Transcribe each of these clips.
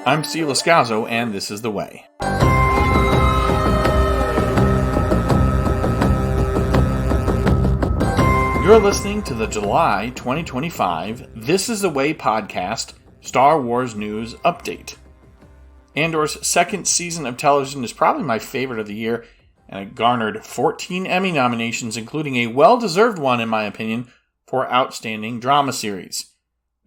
I'm Steve Lascazzo, and this is The Way. You're listening to the July 2025 This is The Way podcast Star Wars News Update. Andor's second season of television is probably my favorite of the year, and it garnered 14 Emmy nominations, including a well-deserved one, in my opinion, for Outstanding Drama Series.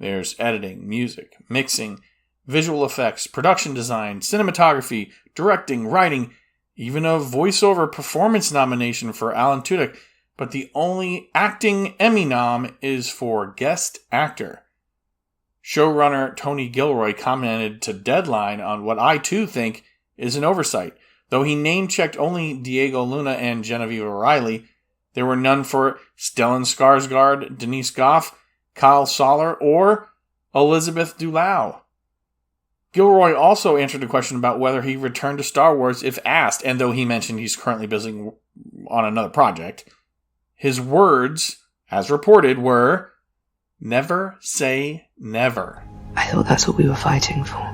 There's editing, music, mixing, visual effects, production design, cinematography, directing, writing, even a voiceover performance nomination for Alan Tudyk, but the only acting Emmy nom is for Guest Actor. Showrunner Tony Gilroy commented to Deadline on what I too think is an oversight. Though he name-checked only Diego Luna and Genevieve O'Reilly, there were none for Stellan Skarsgård, Denise Goff, Kyle Soller, or Elizabeth Dulau. Gilroy also answered a question about whether he returned to Star Wars if asked, and though he mentioned he's currently busy on another project, his words, as reported, were, "Never say never." I thought that's what we were fighting for.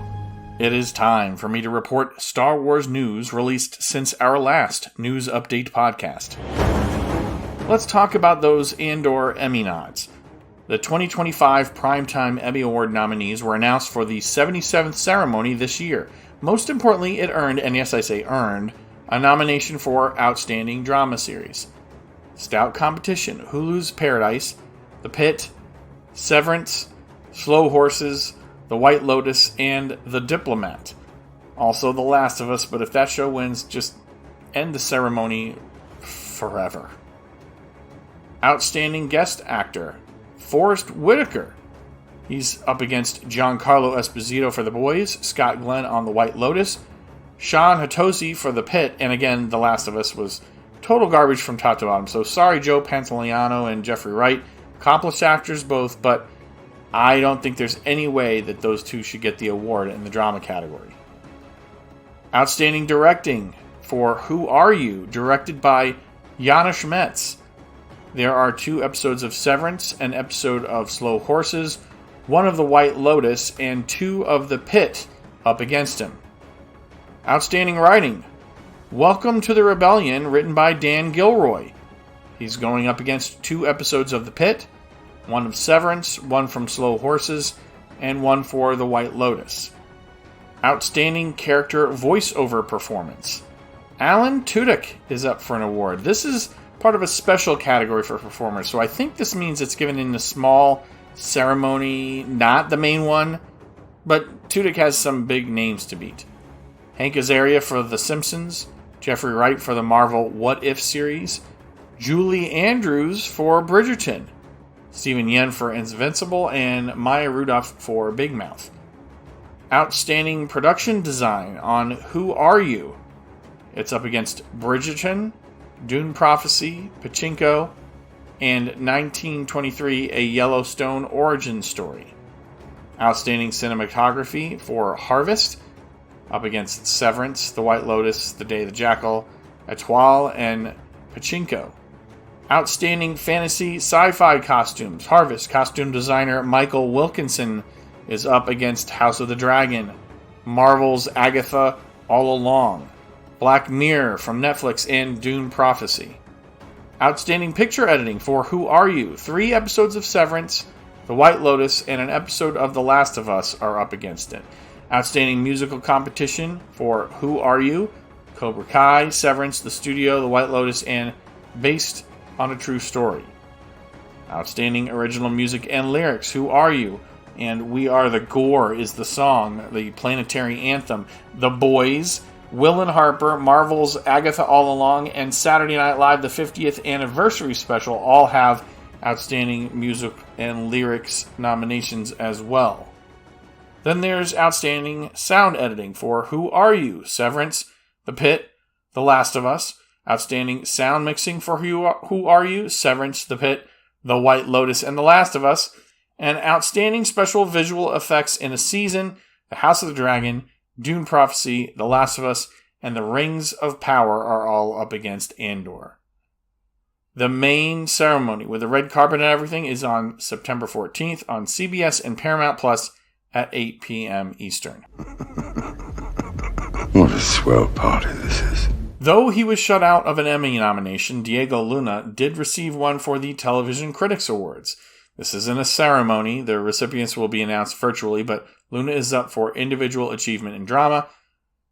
It is time for me to report Star Wars news released since our last News Update podcast. Let's talk about those Andor Emmy nods. The 2025 Primetime Emmy Award nominees were announced for the 77th ceremony this year. Most importantly, it earned, and yes I say earned, a nomination for Outstanding Drama Series. Stout competition: Hulu's Paradise, The Pit, Severance, Slow Horses, The White Lotus, and The Diplomat. Also The Last of Us, but if that show wins, just end the ceremony forever. Outstanding Guest Actor: Forrest Whitaker. He's up against Giancarlo Esposito for The Boys, Scott Glenn on The White Lotus, Sean Hatosy for The Pit, and again, The Last of Us was total garbage from top to bottom. So sorry, Joe Pantoliano and Jeffrey Wright. Accomplished actors both, but I don't think there's any way that those two should get the award in the drama category. Outstanding Directing for Who Are You? Directed by Janusz Metz. There are 2 episodes of Severance, an episode of Slow Horses, 1 of The White Lotus, and 2 of The Pit up against him. Outstanding Writing: Welcome to the Rebellion, written by Dan Gilroy. He's going up against 2 episodes of The Pit, 1 of Severance, 1 from Slow Horses, and 1 for The White Lotus. Outstanding Character Voiceover Performance: Alan Tudyk is up for an award. This is part of a special category for performers, so I think this means it's given in a small ceremony, not the main one, but Tudyk has some big names to beat. Hank Azaria for The Simpsons, Jeffrey Wright for the Marvel What If series, Julie Andrews for Bridgerton, Stephen Yen for Invincible, and Maya Rudolph for Big Mouth. Outstanding Production Design on Who Are You? It's up against Bridgerton, Dune Prophecy, Pachinko, and 1923, A Yellowstone Origin Story. Outstanding Cinematography for Harvest, up against Severance, The White Lotus, The Day of the Jackal, Etoile, and Pachinko. Outstanding Fantasy Sci-Fi Costumes: Harvest. Costume designer Michael Wilkinson is up against House of the Dragon, Marvel's Agatha All Along, Black Mirror from Netflix, and Dune Prophecy. Outstanding Picture Editing for Who Are You? 3 episodes of Severance, The White Lotus, and an episode of The Last of Us are up against it. Outstanding Musical Competition for Who Are You? Cobra Kai, Severance, The Studio, The White Lotus, and Based on a True Story. Outstanding Original Music and Lyrics: Who Are You? And We Are the Gore is the song, the planetary anthem. The Boys, Will and Harper, Marvel's Agatha All Along, and Saturday Night Live, the 50th anniversary special, all have Outstanding Music and Lyrics nominations as well. Then there's Outstanding Sound Editing for Who Are You? Severance, The Pit, The Last of Us. Outstanding Sound Mixing for Who Are You? Severance, The Pit, The White Lotus, and The Last of Us. And Outstanding Special Visual Effects in a Season, The House of the Dragon, Dune Prophecy, The Last of Us, and The Rings of Power are all up against Andor. The main ceremony with the red carpet and everything is on September 14th on CBS and Paramount Plus at 8 p.m. Eastern. a swell party this is. Though he was shut out of an Emmy nomination, Diego Luna did receive one for the Television Critics Awards. This isn't a ceremony. The recipients will be announced virtually, but Luna is up for individual achievement in drama.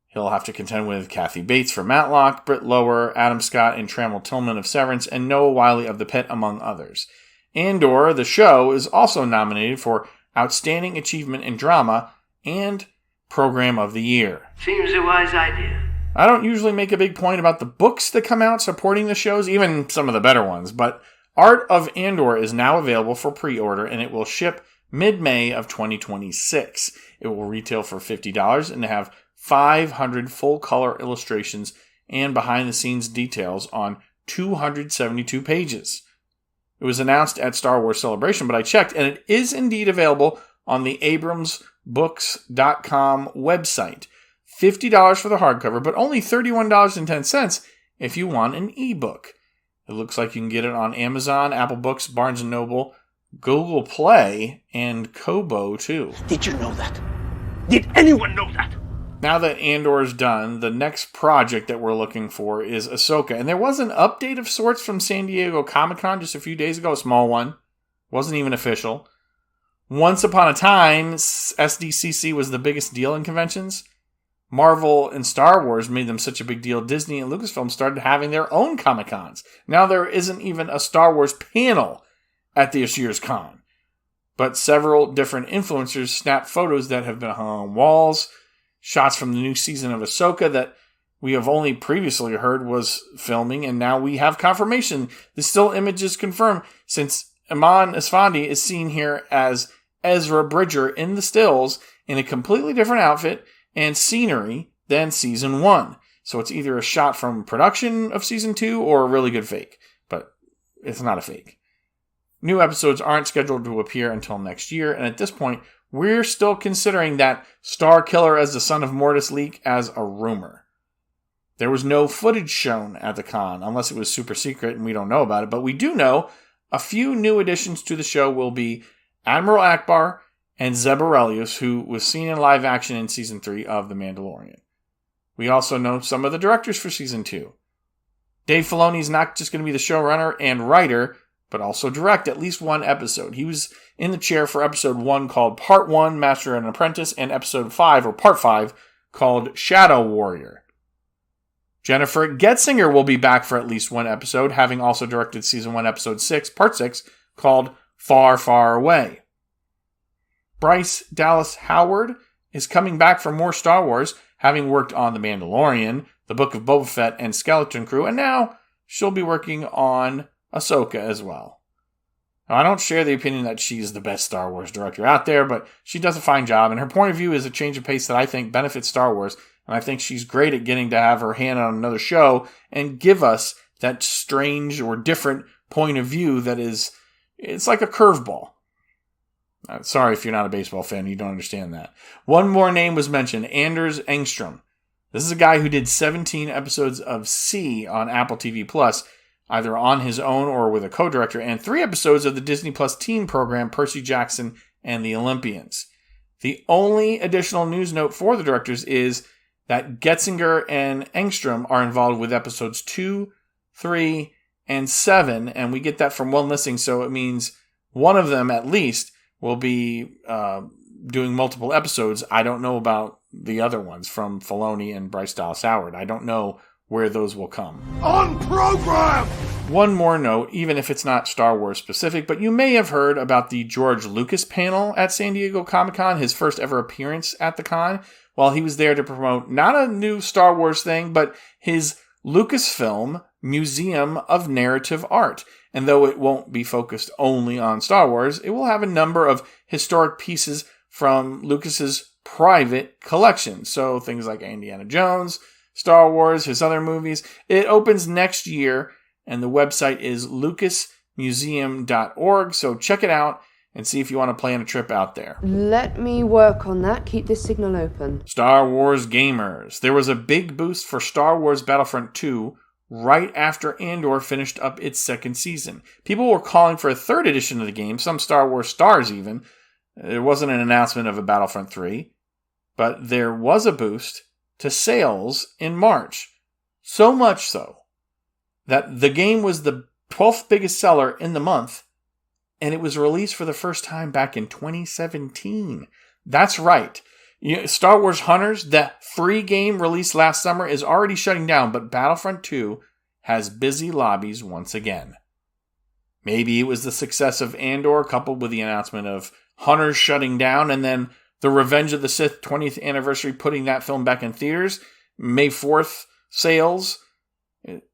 He'll have to contend with Kathy Bates for Matlock, Britt Lower, Adam Scott, and Trammell Tillman of Severance, and Noah Wyle of The Pit, among others. Andor, the show, is also nominated for Outstanding Achievement in Drama and Program of the Year. Seems a wise idea. I don't usually make a big point about the books that come out supporting the shows, even some of the better ones, but Art of Andor is now available for pre-order, and it will ship mid-May of 2026. It will retail for $50 and have 500 full-color illustrations and behind-the-scenes details on 272 pages. It was announced at Star Wars Celebration, but I checked, and it is indeed available on the AbramsBooks.com website. $50 for the hardcover, but only $31.10 if you want an ebook. It looks like you can get it on Amazon, Apple Books, Barnes & Noble, Google Play, and Kobo too. Did you know that? Did anyone know that? Now that Andor's done, the next project that we're looking for is Ahsoka. And there was an update of sorts from San Diego Comic-Con just a few days ago, a small one. Wasn't even official. Once upon a time, SDCC was the biggest deal in conventions. Marvel and Star Wars made them such a big deal. Disney and Lucasfilm started having their own Comic-Cons. Now there isn't even a Star Wars panel at this year's con. But several different influencers snapped photos that have been hung on walls, shots from the new season of Ahsoka that we have only previously heard was filming, and now we have confirmation. The still image is confirmed, since Iman Esfandi is seen here as Ezra Bridger in the stills in a completely different outfit and scenery than Season 1. So it's either a shot from production of Season 2 or a really good fake. But it's not a fake. New episodes aren't scheduled to appear until next year, and at this point, we're still considering that Star Killer as the son of Mortis leak as a rumor. There was no footage shown at the con, unless it was super secret and we don't know about it, but we do know a few new additions to the show will be Admiral Akbar and Zeb Orrelios, who was seen in live action in Season 3 of The Mandalorian. We also know some of the directors for Season 2. Dave Filoni is not just going to be the showrunner and writer, but also direct at least one episode. He was in the chair for Episode 1 called Part 1, Master and Apprentice, and Episode 5, or Part 5, called Shadow Warrior. Jennifer Getzinger will be back for at least one episode, having also directed Season 1, Episode 6, Part 6, called Far, Far Away. Bryce Dallas Howard is coming back for more Star Wars, having worked on The Mandalorian, The Book of Boba Fett, and Skeleton Crew, and now she'll be working on Ahsoka as well. Now, I don't share the opinion that she's the best Star Wars director out there, but she does a fine job, and her point of view is a change of pace that I think benefits Star Wars, and I think she's great at getting to have her hand on another show and give us that strange or different point of view that is, it's like a curveball. Sorry if you're not a baseball fan, you don't understand that. One more name was mentioned, Anders Engstrom. This is a guy who did 17 episodes of C on Apple TV+, either on his own or with a co-director, and 3 episodes of the Disney Plus teen program Percy Jackson and the Olympians. The only additional news note for the directors is that Getzinger and Engstrom are involved with episodes 2, 3, and 7, and we get that from one listing, so it means one of them at least will be doing multiple episodes. I don't know about the other ones from Filoni and Bryce Dallas Howard. I don't know where those will come. On program! One more note, even if it's not Star Wars specific, but you may have heard about the George Lucas panel at San Diego Comic-Con, his first ever appearance at the con. Well, he was there to promote not a new Star Wars thing, but his Lucasfilm Museum of Narrative Art. And though it won't be focused only on Star Wars, it will have a number of historic pieces from Lucas's private collection. So things like Indiana Jones, Star Wars, his other movies. It opens next year, and the website is lucasmuseum.org. So check it out and see if you want to plan a trip out there. Let me work on that. Keep this signal open. Star Wars gamers. There was a big boost for Star Wars Battlefront 2 right after Andor finished up its second season. People were calling for a third edition of the game, some Star Wars stars even. There wasn't an announcement of a Battlefront 3, but there was a boost, to sales in March. So much so that the game was the 12th biggest seller in the month, and it was released for the first time back in 2017. That's right. Star Wars Hunters, that free game released last summer, is already shutting down, but Battlefront 2 has busy lobbies once again. Maybe it was the success of Andor coupled with the announcement of Hunters shutting down, and then the Revenge of the Sith 20th anniversary putting that film back in theaters. May 4th sales.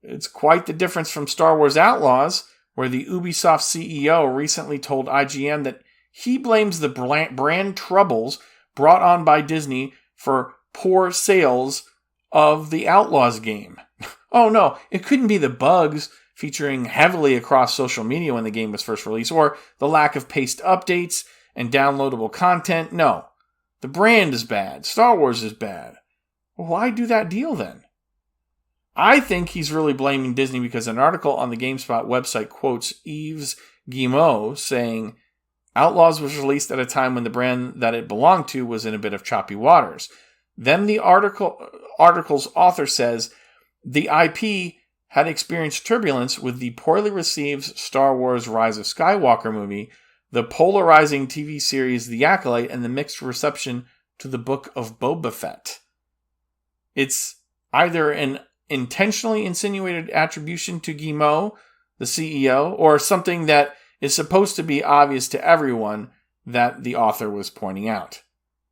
It's quite the difference from Star Wars Outlaws, where the Ubisoft CEO recently told IGN that he blames the brand troubles brought on by Disney for poor sales of the Outlaws game. Oh no, it couldn't be the bugs featuring heavily across social media when the game was first released, or the lack of paced updates and downloadable content. No, the brand is bad. Star Wars is bad. Well, why do that deal then? I think he's really blaming Disney because an article on the GameSpot website quotes Yves Guillemot saying, Outlaws was released at a time when the brand that it belonged to was in a bit of choppy waters. Then the article's author says the IP had experienced turbulence with the poorly received Star Wars Rise of Skywalker movie, the polarizing TV series The Acolyte, and the mixed reception to the Book of Boba Fett. It's either an intentionally insinuated attribution to Guillemot, the CEO, or something that is supposed to be obvious to everyone that the author was pointing out.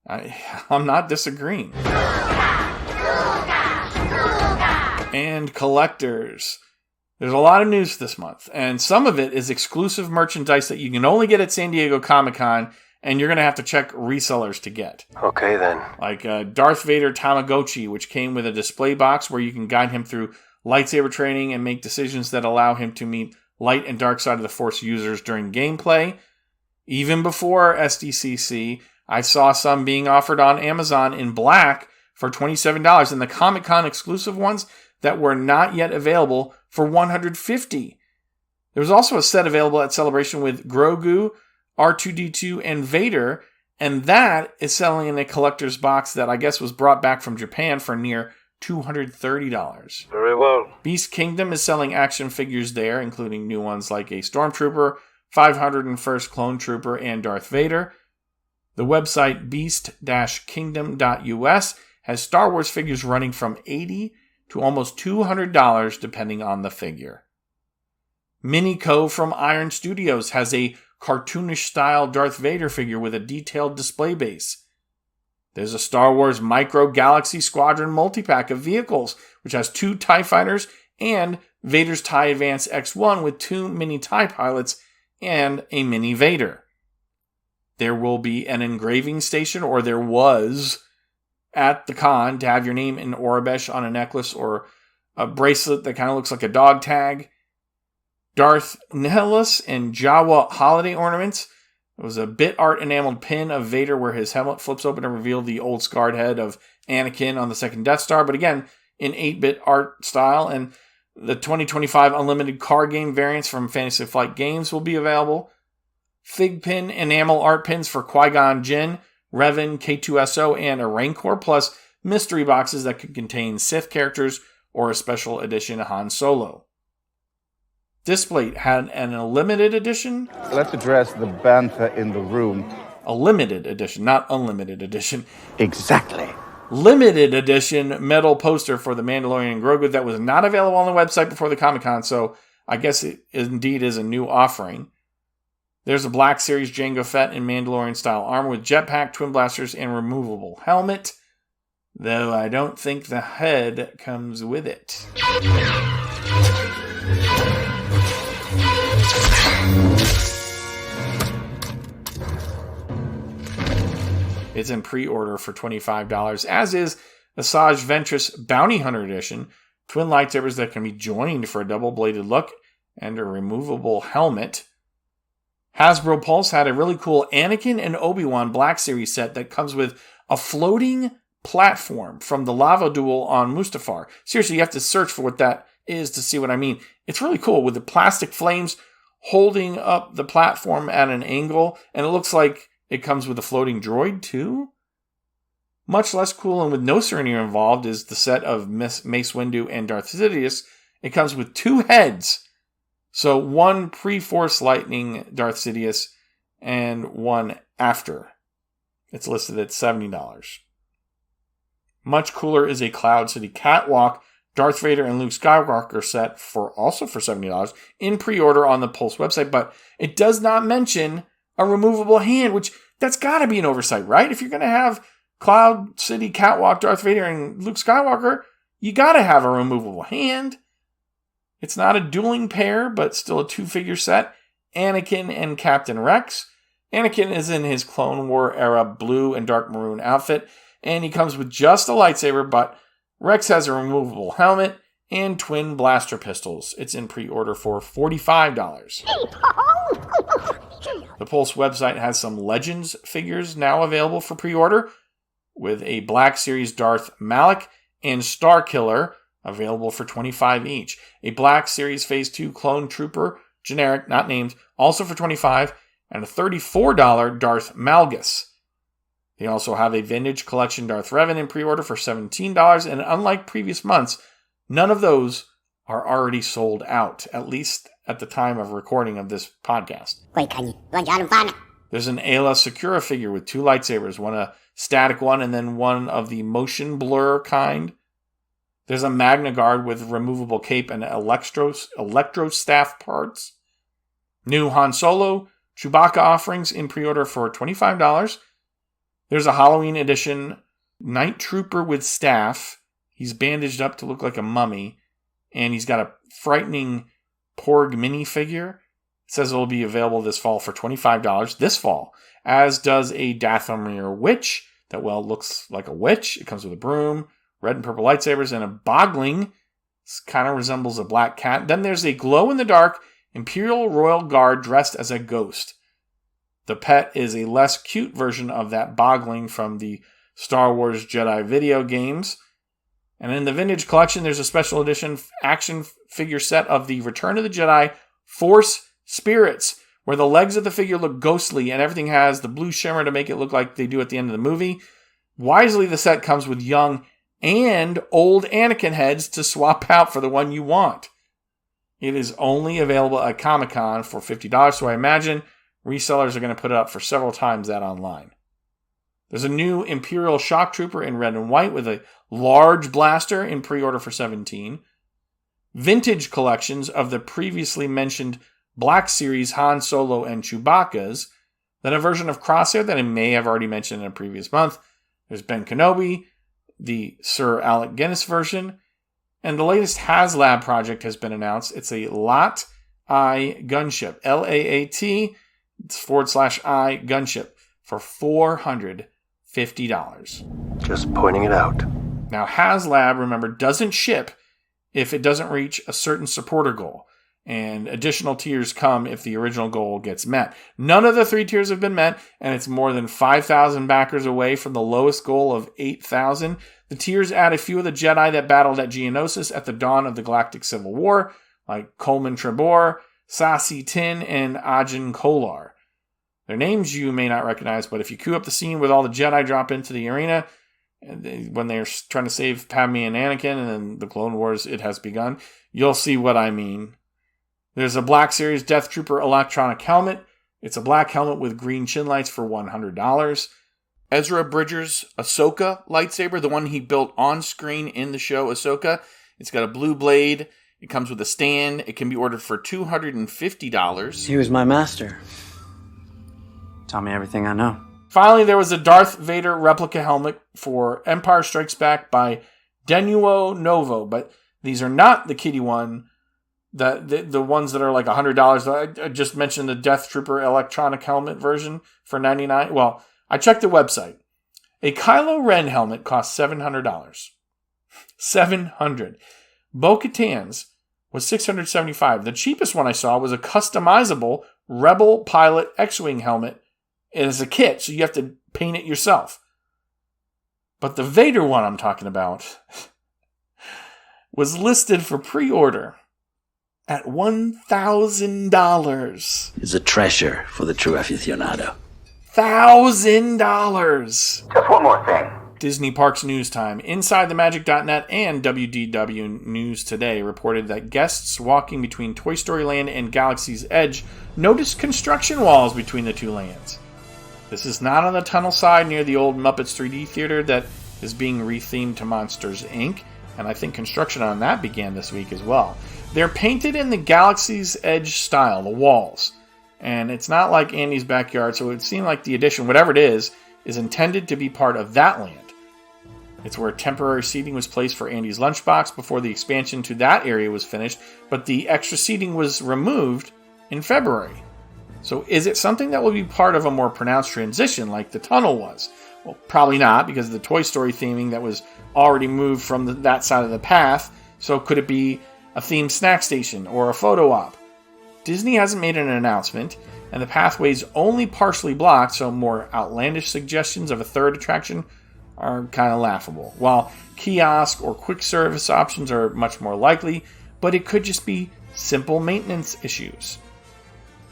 I'm not disagreeing. And collectors. There's a lot of news this month, and some of it is exclusive merchandise that you can only get at San Diego Comic-Con, and you're going to have to check resellers to get. Okay, then. Like Darth Vader Tamagotchi, which came with a display box where you can guide him through lightsaber training and make decisions that allow him to meet light and dark side of the Force users during gameplay. Even before SDCC, I saw some being offered on Amazon in black for $27, and the Comic-Con exclusive ones that were not yet available for $150. There was also a set available at Celebration with Grogu, R2-D2, and Vader, and that is selling in a collector's box that I guess was brought back from Japan for near $230. Very well. Beast Kingdom is selling action figures there, including new ones like a Stormtrooper, 501st Clone Trooper, and Darth Vader. The website beast-kingdom.us has Star Wars figures running from $80 to almost $200 depending on the figure. Minico from Iron Studios has a cartoonish-style Darth Vader figure with a detailed display base. There's a Star Wars Micro Galaxy Squadron multi-pack of vehicles, which has 2 TIE Fighters and Vader's TIE Advance X1 with 2 mini TIE Pilots and a mini Vader. There will be an engraving station, or there was at the con, to have your name in Aurebesh on a necklace or a bracelet that kind of looks like a dog tag. Darth Nihilus and Jawa holiday ornaments. It was a bit art enameled pin of Vader where his helmet flips open and revealed the old scarred head of Anakin on the second Death Star, but again, in 8-bit art style. And the 2025 Unlimited card game variants from Fantasy Flight Games will be available. Fig pin enamel art pins for Qui-Gon Jinn, Revan, K2SO, and a Rancor, plus mystery boxes that could contain Sith characters or a special edition Han Solo. Displate had an limited edition. Let's address the bantha in the room. A limited edition, not unlimited edition. Exactly. Limited edition metal poster for the Mandalorian and Grogu that was not available on the website before the Comic-Con, so I guess it indeed is a new offering. There's a Black Series Jango Fett in Mandalorian-style armor with jetpack, twin blasters, and removable helmet, though I don't think the head comes with it. It's in pre-order for $25, as is Asajj Ventress Bounty Hunter Edition, twin lightsabers that can be joined for a double-bladed look, and a removable helmet. Hasbro Pulse had a really cool Anakin and Obi-Wan Black Series set that comes with a floating platform from the Lava Duel on Mustafar. Seriously, you have to search for what that is to see what I mean. It's really cool with the plastic flames holding up the platform at an angle, and it looks like it comes with a floating droid too. Much less cool and with no Serenium involved is the set of Mace Windu and Darth Sidious. It comes with 2 heads. So one pre-Force Lightning Darth Sidious and one after. It's listed at $70. Much cooler is a Cloud City Catwalk Darth Vader and Luke Skywalker set for $70 in pre-order on the Pulse website, but it does not mention a removable hand, which that's got to be an oversight, right? If you're going to have Cloud City Catwalk Darth Vader and Luke Skywalker, you got to have a removable hand. It's not a dueling pair, but still a 2-figure set. Anakin and Captain Rex. Anakin is in his Clone War era blue and dark maroon outfit, and he comes with just a lightsaber, but Rex has a removable helmet and twin blaster pistols. It's in pre-order for $45. The Pulse website has some Legends figures now available for pre-order, with a Black Series Darth Malak and Starkiller available for $25 each. A Black Series Phase 2 Clone Trooper, generic, not named, also for $25, and a $34 Darth Malgus. They also have a Vintage Collection Darth Revan in pre-order for $17, and unlike previous months, none of those are already sold out, at least at the time of recording of this podcast. There's an Ayla Secura figure with 2 lightsabers, one a static one and then one of the motion blur kind. There's a Magna Guard with removable cape and electro staff parts. New Han Solo Chewbacca offerings in pre-order for $25. There's a Halloween edition Night Trooper with staff. He's bandaged up to look like a mummy, and he's got a frightening Porg minifigure. It says it will be available this fall for $25 this fall, as does a Dathomir Witch that, looks like a witch. It comes with a broom, red and purple lightsabers, and a Bogling. This kind of resembles a black cat. Then there's a glow-in-the-dark Imperial Royal Guard dressed as a ghost. The pet is a less cute version of that Bogling from the Star Wars Jedi video games. And in the Vintage Collection, there's a special edition action figure set of the Return of the Jedi Force Spirits, where the legs of the figure look ghostly and everything has the blue shimmer to make it look like they do at the end of the movie. Wisely, the set comes with young and old Anakin heads to swap out for the one you want. It is only available at Comic-Con for $50, so I imagine resellers are going to put it up for several times that online. There's a new Imperial Shock Trooper in red and white with a large blaster in pre-order for $17. Vintage collections of the previously mentioned Black Series Han Solo and Chewbacca's. Then a version of Crosshair that I may have already mentioned in a previous month. There's Ben Kenobi, the Sir Alec Guinness version. And the latest HasLab project has been announced. It's a Laat-I gunship. Laat /I gunship for $450. Just pointing it out. Now, HasLab, remember, doesn't ship if it doesn't reach a certain supporter goal, and additional tiers come if the original goal gets met. None of the 3 tiers have been met, and it's more than 5,000 backers away from the lowest goal of 8,000. The tiers add a few of the Jedi that battled at Geonosis at the dawn of the Galactic Civil War, like Coleman Trebor, Sasi Tin, and Ajin Kolar. Their names you may not recognize, but if you queue up the scene with all the Jedi drop into the arena, when they're trying to save Padme and Anakin, and then the Clone Wars, it has begun, you'll see what I mean. There's a Black Series Death Trooper electronic helmet. It's a black helmet with green chin lights for $100. Ezra Bridger's Ahsoka lightsaber, the one he built on screen in the show Ahsoka. It's got a blue blade. It comes with a stand. It can be ordered for $250. He was my master. Taught me everything I know. Finally, there was a Darth Vader replica helmet for Empire Strikes Back by Denuo Novo, but these are not the kiddie one. The ones that are like $100. I just mentioned the Death Trooper electronic helmet version for $99. Well, I checked the website. A Kylo Ren helmet costs $700. $700. Bo-Katan's was $675. The cheapest one I saw was a customizable Rebel Pilot X-Wing helmet. It is a kit, so you have to paint it yourself. But the Vader one I'm talking about was listed for pre-order at $1,000. It's a treasure for the true aficionado. $1,000. Just one more thing. Disney Parks News Time. InsideTheMagic.net and WDW News Today reported that guests walking between Toy Story Land and Galaxy's Edge noticed construction walls between the two lands. This is not on the tunnel side near the old Muppets 3D theater that is being rethemed to Monsters, Inc., and I think construction on that began this week as well. They're painted in the Galaxy's Edge style, the walls, and it's not like Andy's backyard, so it would seem like the addition, whatever it is intended to be part of that land. It's where temporary seating was placed for Andy's lunchbox before the expansion to that area was finished, but the extra seating was removed in February. So is it something that will be part of a more pronounced transition like the tunnel was? Well, probably not, because of the Toy Story theming that was already moved from that side of the path. So could it be a themed snack station or a photo op? Disney hasn't made an announcement, and the pathway's only partially blocked, so more outlandish suggestions of a third attraction are kind of laughable. While kiosk or quick service options are much more likely, but it could just be simple maintenance issues.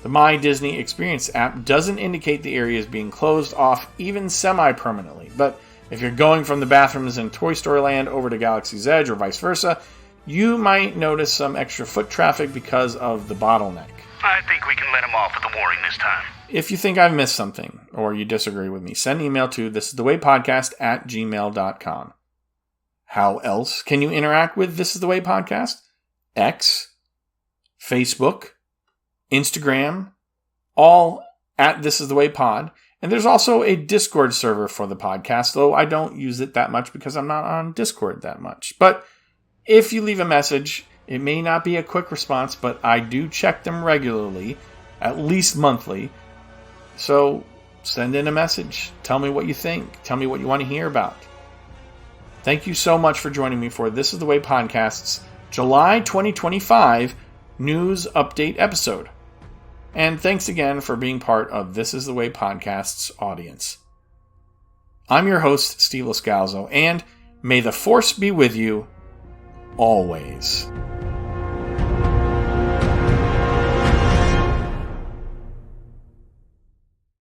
The My Disney Experience app doesn't indicate the area is being closed off even semi-permanently, but if you're going from the bathrooms in Toy Story Land over to Galaxy's Edge or vice versa, you might notice some extra foot traffic because of the bottleneck. I think we can let him off with a warning this time. If you think I've missed something, or you disagree with me, send an email to thisisthewaypodcast@gmail.com. How else can you interact with This Is The Way Podcast? X, Facebook, Instagram, all at This Is The Way Pod. And there's also a Discord server for the podcast, though I don't use it that much because I'm not on Discord that much. But if you leave a message, it may not be a quick response, but I do check them regularly, at least monthly. So send in a message. Tell me what you think. Tell me what you want to hear about. Thank you so much for joining me for This Is The Way Podcast's July 2025 news update episode. And thanks again for being part of This Is The Way Podcast's audience. I'm your host, Steve Loscalzo, and may the Force be with you always.